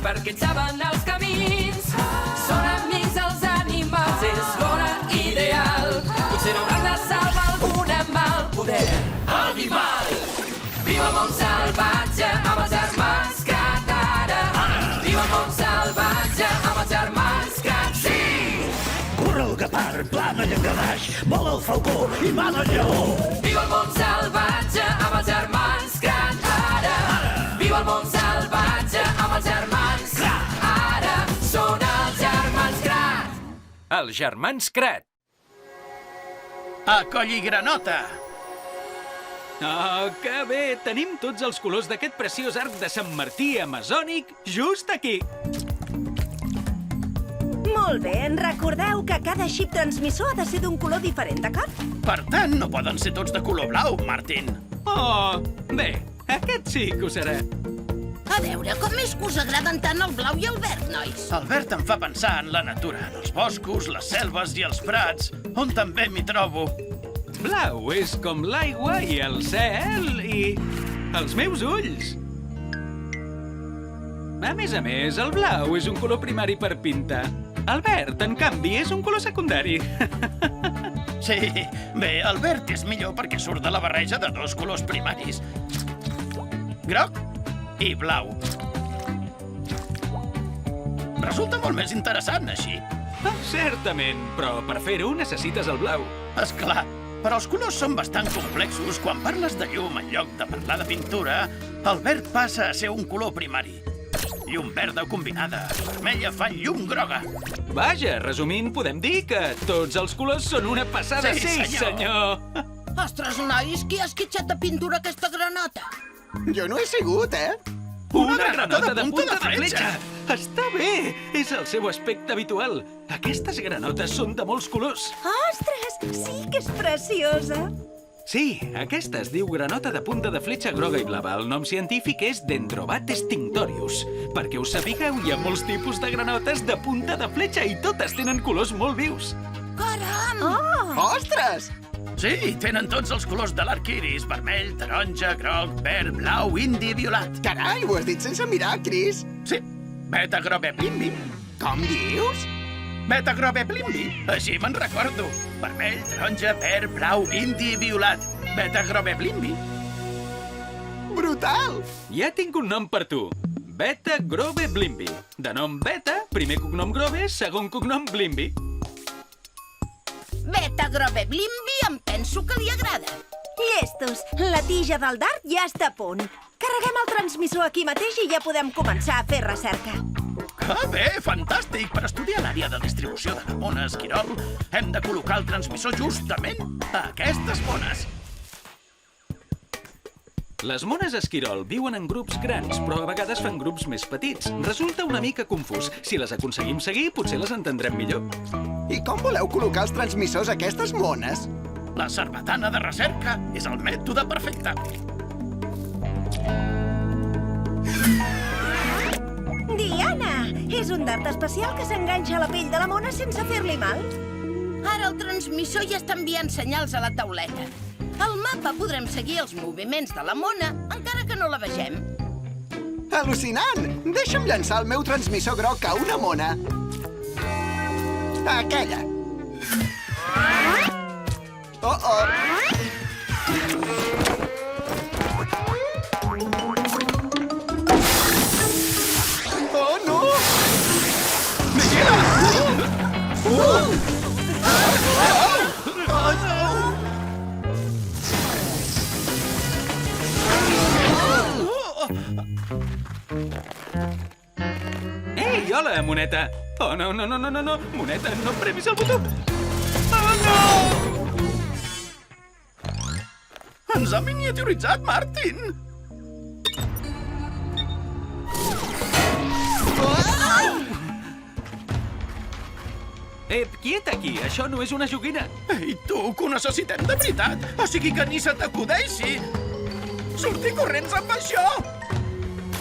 perquè en saben els camins. Són amics dels animals, és l'hora ideal. Potser no hauran de salvar alguna amb el poder animal. Viva el món salvatge amb els germans Crat ara. Viva el món salvatge amb els germans Crat, sí! Corre el guepard, plana i engranaix, vola el falcó i mana el lleó. Viva el món salvatge amb els germans Crat ara. Viva el món salvatge amb els germans Crat ara. Són els germans Crat. Els germans Crat. A Colligranota! Oh, que bé! Tenim tots els colors d'aquest preciós arc de Sant Martí amazònic just aquí. Molt bé, recordeu que cada xip transmissor ha de ser d'un color diferent, d'acord? Per tant, no poden ser tots de color blau, Martin. Oh, bé, aquest sí que ho serà. A veure, com és que us agraden tant el blau i el verd, nois? El verd em fa pensar en la natura, en els boscos, les selves i els prats, on també m'hi trobo. Blau és com l'aigua i el cel i els meus ulls. A més, el blau és un color primari per pintar. El verd, en canvi, és un color secundari. Sí, bé, el verd és millor perquè surt de la barreja de dos colors primaris. Groc i blau. Resulta molt més interessant, així. Certament, però per fer-ho necessites el blau. És clar, però els colors són bastant complexos. Quan parles de llum en lloc de parlar de pintura, el verd passa a ser un color primari. Llum verda combinada amb vermella fan llum groga. Vaja, resumint, podem dir que tots els colors són una passada. Sí, senyor. Ostres, nois, qui ha esquitxat de pintura aquesta granota? Jo no he sigut, Una granota de punta de fletxa! Està bé! És el seu aspecte habitual. Aquestes granotes són de molts colors. Ostres, sí que és preciosa! Sí, aquesta es diu granota de punta de fletxa groga i blava. El nom científic és Dendrobat stinctorius. Perquè us sapigueu, hi ha molts tipus de granotes de punta de fletxa i totes tenen colors molt vius. Caram! Ostres! Sí, tenen tots els colors de l'arc iris. Vermell, taronja, groc, verd, blau, indi i violat. Carai, ho has dit sense mirar, Chris. Sí, Beta Grobe Blimbi. Com dius? Beta Grobe Blimbi. Així me'n recordo. Vermell, taronja, verd, blau, indi i violat. Beta Grobe Blimbi. Brutal! Ja tinc un nom per tu. Beta Grobe Blimbi. De nom Beta, primer cognom Grobe, segon cognom Blimbi. Beta Grobe Blimbi em penso que li agrada. Llestos, la tija del dard ja està a punt. Carreguem el transmissor aquí mateix i ja podem començar a fer recerca. Ah, bé, fantàstic! Per estudiar l'àrea de distribució de la mona esquirol, hem de col·locar el transmissor justament a aquestes mones. Les mones esquirol viuen en grups grans, però a vegades fan grups més petits. Resulta una mica confús. Si les aconseguim seguir, potser les entendrem millor. I com voleu col·locar els transmissors a aquestes mones? La sarbatana de recerca és el mètode perfecte. Diana! És un dard especial que s'enganxa a la pell de la mona sense fer-li mal. Ara el transmissor ja està enviant senyals a la tauleta. Al mapa podrem seguir els moviments de la mona, encara que no la vegem. Al·lucinant! Deixa'm llançar el meu transmissor groc a una mona. Aquella. Oh! Oh, no! Vigila! Oh, no! Ei, hola, moneta! Oh, no. Moneta, no premis el botó! Oh, no! Ens ha miniaturitzat, Martin! Quieta aquí! Això no és una joguina! Ei, tu, que ho necessitem de veritat! O sigui que ni se t'acudeixi! Sortir corrents amb això!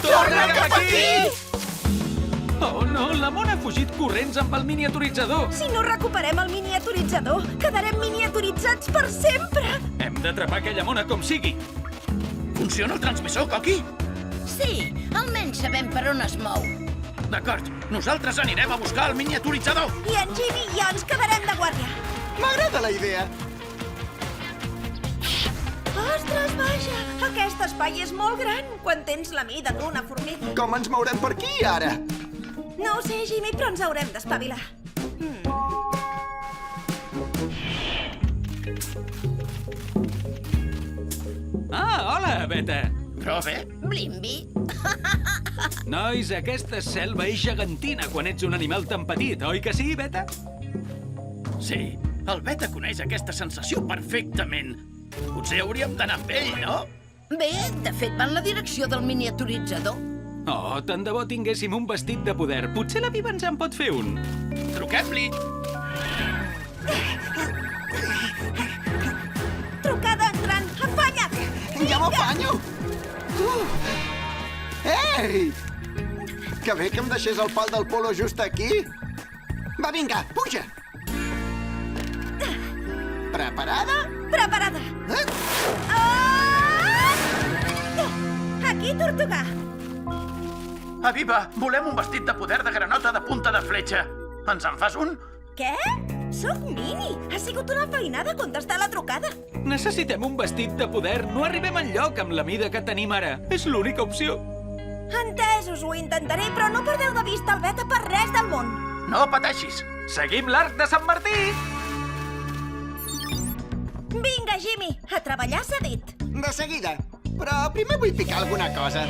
Torna cap aquí! Oh, no, la mona ha fugit corrents amb el miniaturitzador. Si no recuperem el miniaturitzador, quedarem miniaturitzats per sempre. Hem d'atrapar aquella mona com sigui. Funciona el transmissor, Coqui? Sí, almenys sabem per on es mou. D'acord, nosaltres anirem a buscar el miniaturitzador. I en Jimmy i jo ens quedarem de guàrdia. M'agrada la idea. Ostres, vaja! Aquest espai és molt gran quan tens la mida d'una formiga. Com ens mourem per aquí, ara? No ho sé, Jimmy, però ens haurem d'espavilar. Ah, hola, Beta. Prove. Blimbi. Nois, aquesta selva és gegantina quan ets un animal tan petit, oi que sí, Beta? Sí, el Beta coneix aquesta sensació perfectament. Potser hauríem d'anar amb ell, no? Bé, de fet, va en la direcció del miniaturitzador. Oh, tant de bo tinguéssim un vestit de poder. Potser la Viva ens en pot fer un. Truquem-li. Trucada entrant. Afanya't! Ja m'afanyo! Ei! Que bé que em deixés el pal del polo just aquí. Va, vinga, puja! Preparada? Preparada! Eh? Aquí, Tortuga! Aviva, volem un vestit de poder de granota de punta de fletxa. Ens en fas un? Què? Sóc Mini! Ha sigut una feinada contestar la trucada. Necessitem un vestit de poder. No arribem enlloc amb la mida que tenim ara. És l'única opció. Entesos, ho intentaré, però no perdeu de vista el Beta per res del món. No pateixis. Seguim l'arc de Sant Martí! Vinga, Jimmy, a treballar s'ha dit. De seguida. Però primer vull picar alguna cosa.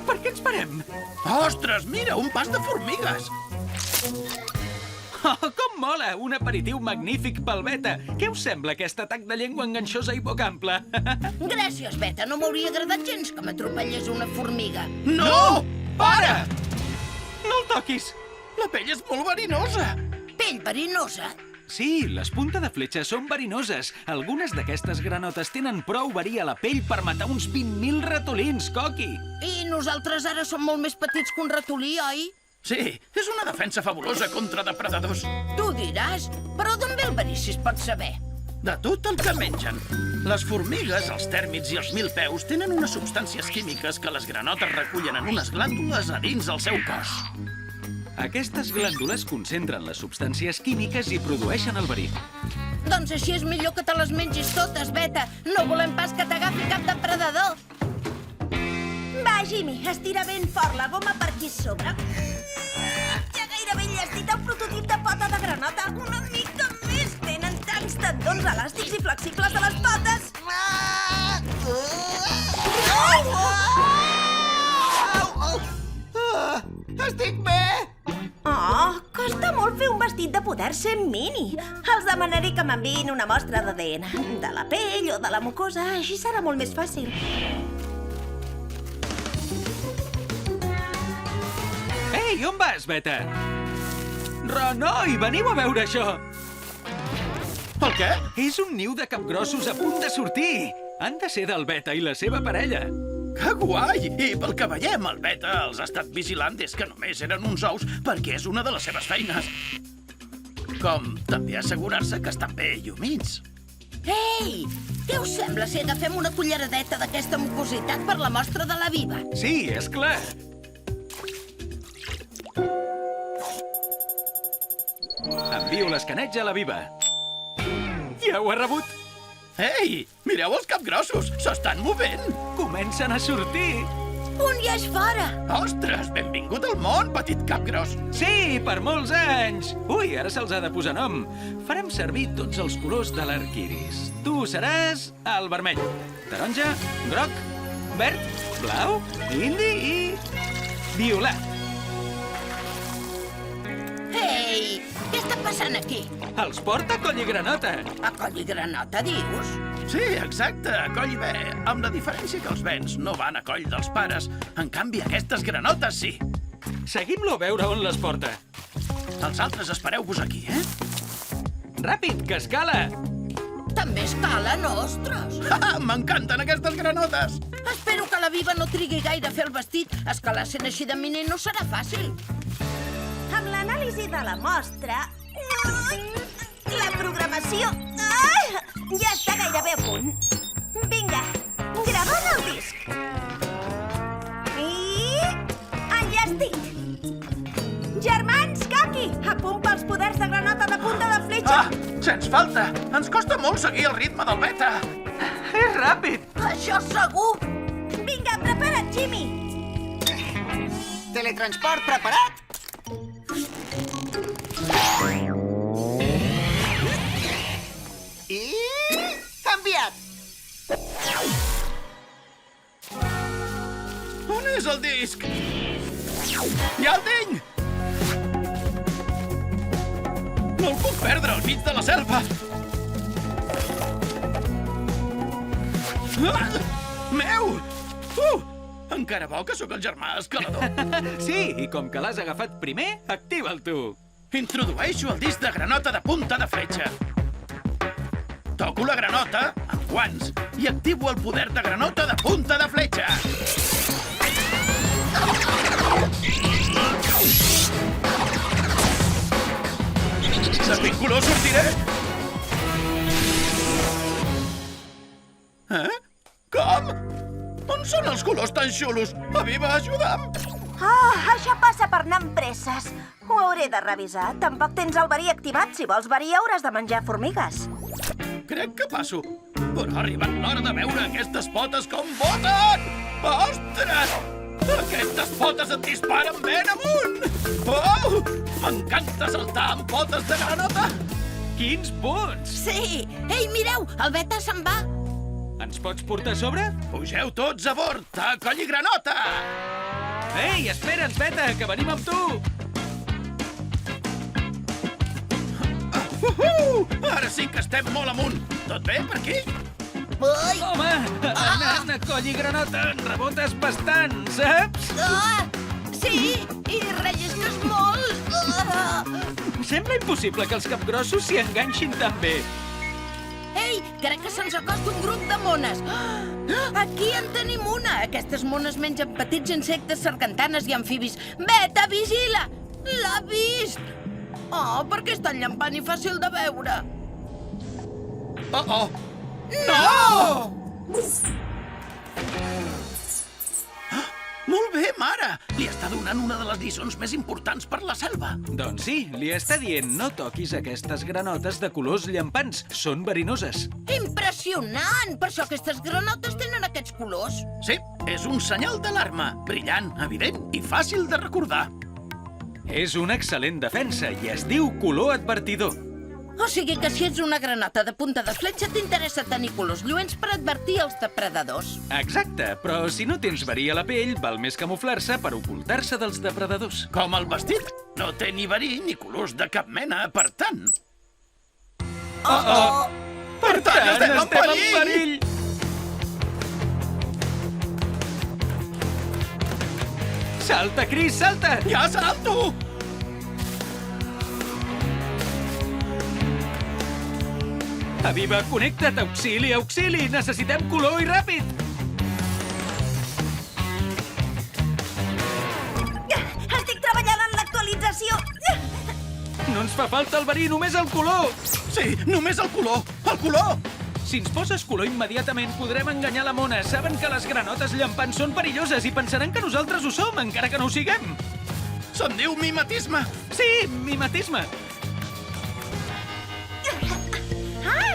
Per què ens parem? Ostres, mira, un pas de formigues. Oh, com mola! Un aperitiu magnífic pel Beta. Què us sembla aquest atac de llengua enganxosa i boca ampla? Gràcies, Beta. No m'hauria agradat gens que m'atropellés una formiga. No! Para! No el toquis! La pell és molt verinosa. Pell verinosa? Sí, les punta de fletxa són verinoses. Algunes d'aquestes granotes tenen prou verí a la pell per matar uns 20.000 ratolins, Coqui. I nosaltres ara som molt més petits que un ratolí, oi? Sí, és una defensa fabulosa contra depredadors. Tu diràs, però d'on ve el verí, si es pot saber? De tot el que mengen. Les formigues, els tèrmits i els milpeus tenen unes substàncies químiques que les granotes recullen en unes glàndules a dins el seu cos. Aquestes glàndules concentren les substàncies químiques i produeixen el verí. Doncs així és millor que te les mengis totes, Beta. No volem pas que t'agafi cap depredador. Va, Jimmy, estira ben fort la goma per aquí sobre. Ja gairebé enllestit el prototip de pota de granota. Una mica més. Tenen tants tendons elàstics i flexibles a les potes. Estic bé! Oh, costa molt fer un vestit de poder sent Mini. Els demanaré que m'enviïn una mostra d'ADN. De la pell o de la mucosa, així serà molt més fàcil. Ei, on vas, Beta? Renoi, veniu a veure això! El què? És un niu de capgrossos a punt de sortir! Han de ser del Beta i la seva parella. Que guai! I pel que veiem, el Beta els ha estat vigilant des que només eren uns ous perquè és una de les seves feines. Com també assegurar-se que estan bé i humits. Ei! Què us sembla si agafem una culleradeta d'aquesta mucositat per la mostra de la Viva? Sí, és clar. Envio l'escaneig a la Viva. Ja ho ha rebut. Ei, mireu els capgrossos! S'estan movent! Comencen a sortir. Un ja és fora! Ostres, benvingut al món, petit capgros! Sí, per molts anys. Ui, ara se'ls ha de posar nom. Farem servir tots els colors de l'arquiris. Tu seràs el vermell, taronja, groc, verd, blau, indi i violat. Ei! Què està passant aquí? Els porta Coll i Granota. A coll i granota, dius? Sí, exacte, a coll i bé. Amb la diferència que els vents no van a coll dels pares. En canvi, aquestes granotes sí. Seguim-lo a veure on les porta. Els altres espereu-vos aquí, eh? Ràpid, que escala! També escalen, ostres! M'encanten aquestes granotes! Espero que la Viva no trigui gaire a fer el vestit. Escalar sent així de mini no serà fàcil. Amb l'anàlisi de la mostra... La programació... Ja està gairebé a punt. Vinga, gravant el disc. Sens falta! Ens costa molt seguir el ritme del Beta! És ràpid! Això segur! Vinga, prepara't, Jimmy! Teletransport preparat? I... canviat! On és el disc? Ja el tinc! No el puc perdre al mig de la selva! Ah! Meu! Encara bo que sóc el germà escalador. Sí, i com que l'has agafat primer, activa'l tu. Introdueixo el disc de granota de punta de fletxa. Toco la granota, amb guants, i activo el poder de granota de punta de fletxa. De quin color sortiré? Com? On són els colors tan xulos? Aviva, ajuda'm! Això passa per anar amb presses. Ho hauré de revisar. Tampoc tens el verí activat. Si vols verí, hauràs de menjar formigues. Crec que passo. Però ha arribat l'hora de veure aquestes potes com boten! Ostres! Aquestes potes et disparen ben amunt! Oh! M'encanta saltar amb potes de granota! Quins punts! Sí! Ei, mireu, el Beta se'n va! Ens pots portar a sobre? Pugeu tots a bord, a coll i granota! Ei, espera'ns, Beta, que venim amb tu! Ara sí que estem molt amunt! Tot bé per aquí? Ui! Home, anant a coll i granota en rebotes bastant, saps? Sí, i rellisques molt! Em sembla impossible que els capgrossos s'hi enganxin tan bé. Ei, crec que se'ns acosta un grup de mones. Aquí en tenim una. Aquestes mones mengen petits insectes, sargantanes i amfibis. Beta, vigila! L'ha vist! Oh, per què és tan llampant i fàcil de veure? Oh! No! Molt bé, mare! Li està donant una de les lliçons més importants per la selva. Doncs sí, li està dient no toquis aquestes granotes de colors llampants. Són verinoses. Impressionant! Per això aquestes granotes tenen aquests colors. Sí, és un senyal d'alarma. Brillant, evident i fàcil de recordar. És una excel·lent defensa i es diu color advertidor. O sigui que si ets una granota de punta de fletxa t'interessa tenir colors lluents per advertir els depredadors. Exacte, però si no tens verí a la pell, val més camuflar-se per ocultar-se dels depredadors. Com el vestit. No té ni verí ni colors de cap mena, per tant... Per tant, estem en perill! Salta, Chris, salta! Ja salto! Aviva, connecta't! Auxili, auxili! Necessitem color i ràpid! Estic treballant en l'actualització. No ens fa falta el verí, només el color! Sí, només el color! El color! Si ens poses color immediatament, podrem enganyar la mona. Saben que les granotes llampants són perilloses i pensaran que nosaltres ho som, encara que no ho siguem. Se'n diu mimetisme! Sí, mimetisme.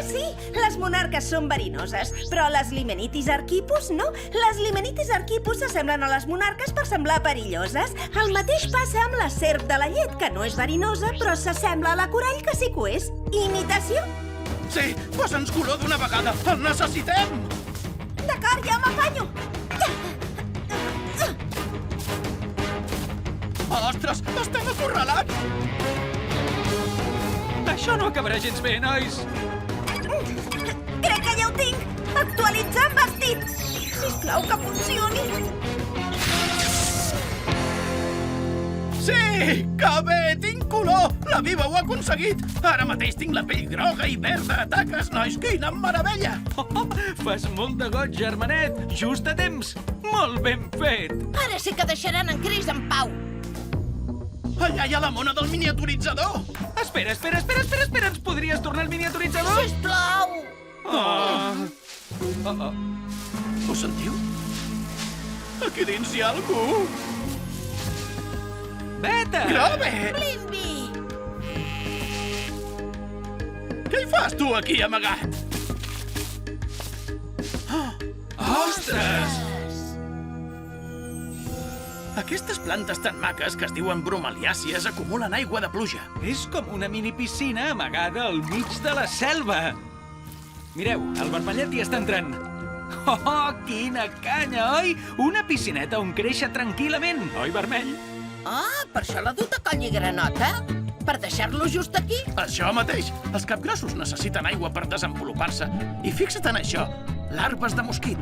Sí, les monarques són verinoses, però les Limenitis arquipus no. Les Limenitis arquipus s'assemblen a les monarques per semblar perilloses. El mateix passa amb la serp de la llet, que no és verinosa, però s'assembla a la corall, que sí que ho és. Imitació? Sí, posa'ns color d'una vegada! El necessitem! D'acord, ja m'afanyo. Ostres, estem acorralats! Això no acabarà gens bé, nois. Crec que ja ho tinc. Actualitzar vestit. Sisplau, que funcioni. Sí! Que bé! Tinc color! La Viva ho ha aconseguit! Ara mateix tinc la pell groga i verda a taques, nois! Quina meravella! Fas molt de goig, germanet. Just a temps. Molt ben fet. Ara sí que deixaran en Chris en pau. Allà hi ha la mona del miniaturitzador! Espera. Ens podries tornar al miniaturitzador? Sisplau! Ho sentiu? Aquí dins hi ha algú! Beta! Grobe! Blimbi! Què fas tu aquí amagat? Ostres! Aquestes plantes tan maques que es diuen bromeliàcies acumulen aigua de pluja. És com una mini piscina amagada al mig de la selva. Mireu, el vermellet hi està entrant. Oh, quina canya, oi? Una piscineta on créixer tranquil·lament, oi, vermell? Ah, per això l'ha dut a coll i granota? Per deixar-lo just aquí? Això mateix. Els capgrossos necessiten aigua per desenvolupar-se. I fixa't en això, larves de mosquit.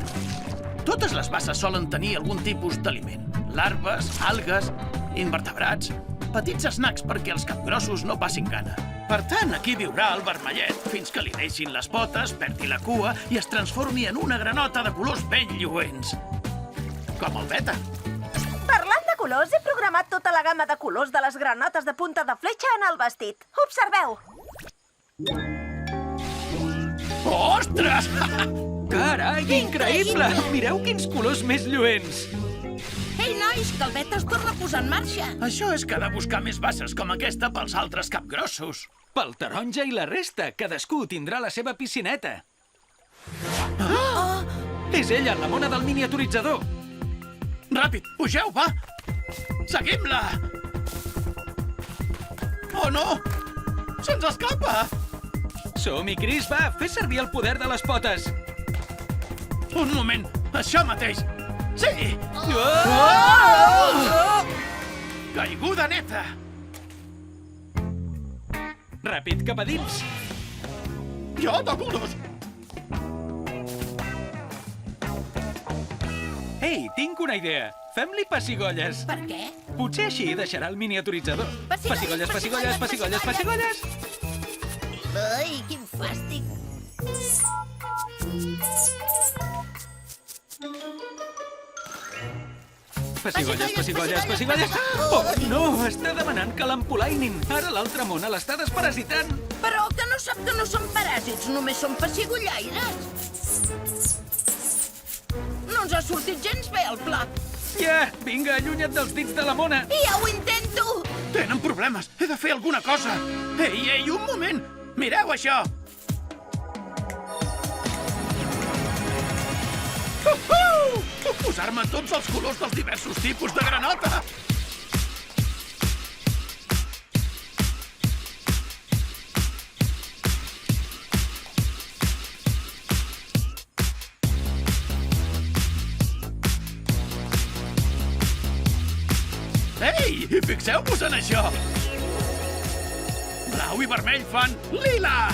Totes les basses solen tenir algun tipus d'aliment. Larves, algues, invertebrats, petits snacks perquè els capgrossos no passin gana. Per tant, aquí viurà el vermellet fins que li deixin les potes, perdi la cua i es transformi en una granota de colors ben lluents. Com el Beta. Parlant de colors, he programat tota la gamma de colors de les granotes de punta de fletxa en el vestit. Observeu! Ostres! Carai, increïble! Mireu quins colors més lluents! Ei, nois, que el Beta es torna a posar en marxa. Això és que ha de buscar més basses com aquesta pels altres capgrossos. Pel taronja i la resta, cadascú tindrà la seva piscineta. És ella, la mona del miniaturitzador. Ràpid, pugeu, va! Seguim-la! Oh, no! Se'ns escapa! Som-hi, Chris, va, fes servir el poder de les potes. Un moment, això mateix! Sí! Caiguda neta! Ràpid, cap a dins. Jo toco el dos! Ei, tinc una idea. Fem-li pessigolles. Per què? Potser així deixarà el miniaturitzador. Pessigolles, Pessigolles, pessigolles, pessigolles, pessigolles. pessigolles. Ai, quin fàstic. Pessigolles, pessigolles, pessigolles. Oh, no, està demanant que l'empolainin. Ara l'altra mona l'està desparasitant. Però que no sap que no són paràsits, només són pessigollaires. No ens ha sortit gens bé el pla. Ja, vinga, allunya't dels dits de la mona. Ja ho intento! Tenen problemes! He de fer alguna cosa! Ei, un moment! Mireu això! Puc posar-me tots els colors dels diversos tipus de granota! Ei, fixeu-vos en això! Blau i vermell fan lila!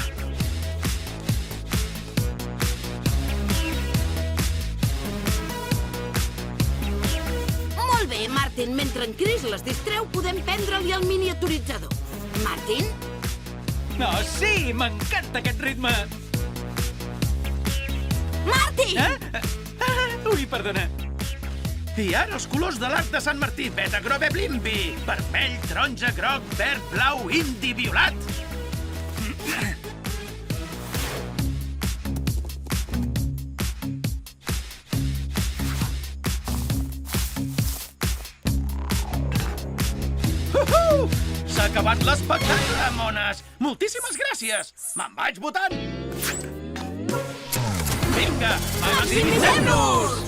Molt bé, Martin. Mentre en Chris les distreu, podem prendre-li el miniaturitzador. Martin? No, sí, m'encanta aquest ritme. Martin! Ui, perdona. I ara els colors de l'arc de Sant Martí. Beta, grobe, blimbi. Vermell, taronja, groc, verd, blau, indi, violat. S'ha acabat l'espectacle, mones! Moltíssimes gràcies! Me'n vaig votant! Vinga, maximitzem-nos!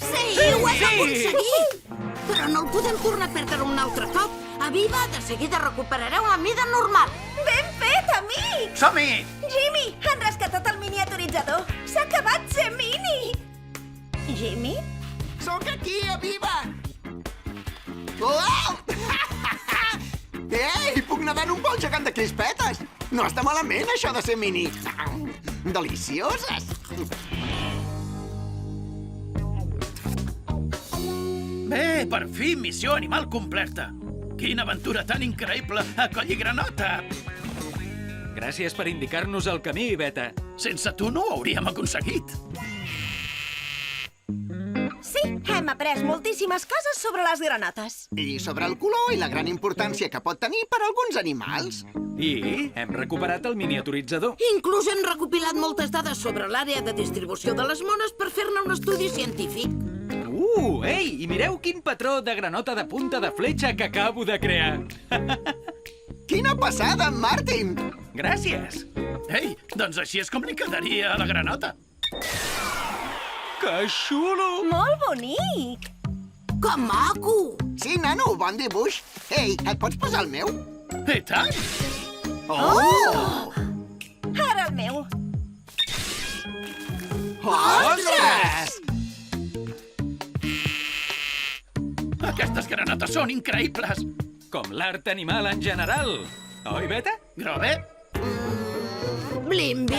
Sí, ho has aconseguit! Però no el podem tornar a perdre un altre cop. A Viva, de seguida recuperareu la mida normal. Ben fet, amic! Som-hi! Jimmy, han rescatat el miniaturitzador. S'ha acabat ser mini! Jimmy? Sóc aquí, a Viva! Uau! Ei, puc nedar en un bol gegant de crispetes! No està malament, això de ser mini. Delicioses! Bé, per fi, missió animal completa. Quina aventura tan increïble a Coll i Granota! Gràcies per indicar-nos el camí, Beta. Sense tu no ho hauríem aconseguit. Sí, hem après moltíssimes coses sobre les granotes. I sobre el color i la gran importància que pot tenir per a alguns animals. I hem recuperat el miniaturitzador. Inclús hem recopilat moltes dades sobre l'àrea de distribució de les mones per fer-ne un estudi científic. Ei, i mireu quin patró de granota de punta de fletxa que acabo de crear. Quina passada, Martin! Gràcies. Ei, doncs així és com li quedaria a la granota. Que xulo! Molt bonic! Que maco! Sí, nano, bon dibuix. Ei, et pots posar el meu? I tant! Ara el meu. Ostres! Aquestes granotes són increïbles! Com l'art animal en general. Oi, Beta? Grover? Blimby?